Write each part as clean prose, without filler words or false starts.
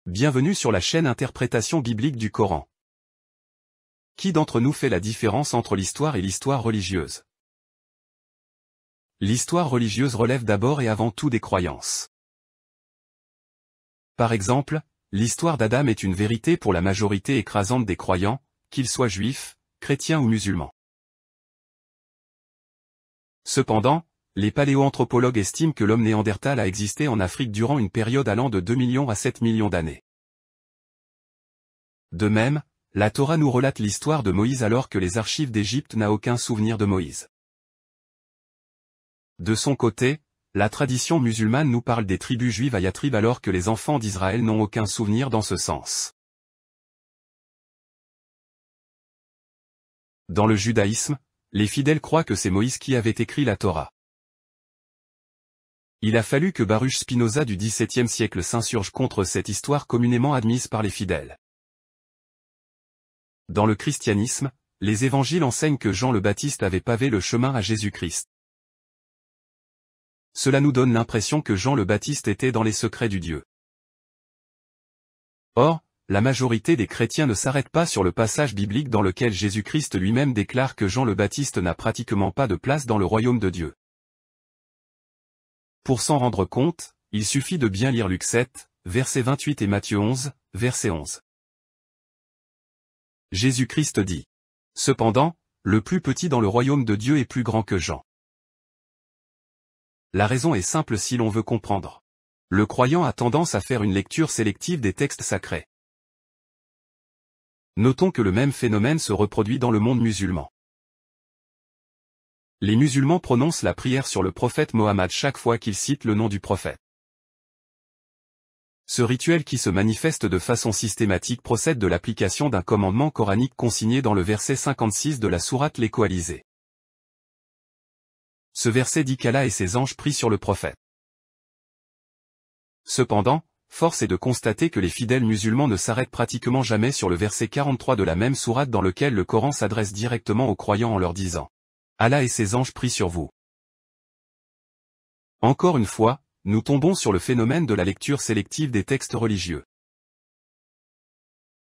Bienvenue sur la chaîne Interprétation biblique du Coran. Qui d'entre nous fait la différence entre l'histoire et l'histoire religieuse? L'histoire religieuse relève d'abord et avant tout des croyances. Par exemple, l'histoire d'Adam est une vérité pour la majorité écrasante des croyants, qu'ils soient juifs, chrétiens ou musulmans. Cependant, les paléoanthropologues estiment que l'homme néandertal a existé en Afrique durant une période allant de 2 millions à 7 millions d'années. De même, la Torah nous relate l'histoire de Moïse alors que les archives d'Égypte n'ont aucun souvenir de Moïse. De son côté, la tradition musulmane nous parle des tribus juives à Yatrib alors que les enfants d'Israël n'ont aucun souvenir dans ce sens. Dans le judaïsme, les fidèles croient que c'est Moïse qui avait écrit la Torah. Il a fallu que Baruch Spinoza du XVIIe siècle s'insurge contre cette histoire communément admise par les fidèles. Dans le christianisme, les évangiles enseignent que Jean le Baptiste avait pavé le chemin à Jésus-Christ. Cela nous donne l'impression que Jean le Baptiste était dans les secrets du Dieu. Or, la majorité des chrétiens ne s'arrêtent pas sur le passage biblique dans lequel Jésus-Christ lui-même déclare que Jean le Baptiste n'a pratiquement pas de place dans le royaume de Dieu. Pour s'en rendre compte, il suffit de bien lire Luc 7, verset 28 et Matthieu 11, verset 11. Jésus-Christ dit. Cependant, le plus petit dans le royaume de Dieu est plus grand que Jean. La raison est simple si l'on veut comprendre. Le croyant a tendance à faire une lecture sélective des textes sacrés. Notons que le même phénomène se reproduit dans le monde musulman. Les musulmans prononcent la prière sur le prophète Mohammed chaque fois qu'ils citent le nom du prophète. Ce rituel qui se manifeste de façon systématique procède de l'application d'un commandement coranique consigné dans le verset 56 de la sourate Les Coalisés. Ce verset dit qu'Allah et ses anges prient sur le prophète. Cependant, force est de constater que les fidèles musulmans ne s'arrêtent pratiquement jamais sur le verset 43 de la même sourate dans lequel le Coran s'adresse directement aux croyants en leur disant « Allah et ses anges prient sur vous ». Encore une fois, nous tombons sur le phénomène de la lecture sélective des textes religieux.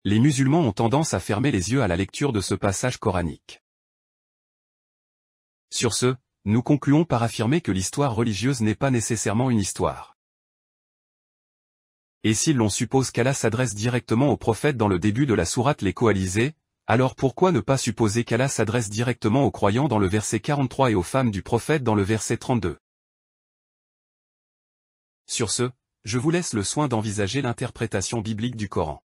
Les musulmans ont tendance à fermer les yeux à la lecture de ce passage coranique. Sur ce, nous concluons par affirmer que l'histoire religieuse n'est pas nécessairement une histoire. Et si l'on suppose qu'Allah s'adresse directement au prophète dans le début de la sourate Les Coalisés, alors pourquoi ne pas supposer qu'Allah s'adresse directement aux croyants dans le verset 43 et aux femmes du prophète dans le verset 32? Sur ce, je vous laisse le soin d'envisager l'interprétation biblique du Coran.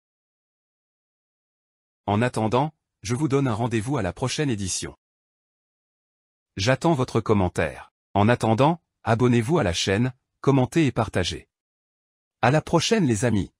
En attendant, je vous donne un rendez-vous à la prochaine édition. J'attends votre commentaire. En attendant, abonnez-vous à la chaîne, commentez et partagez. À la prochaine les amis.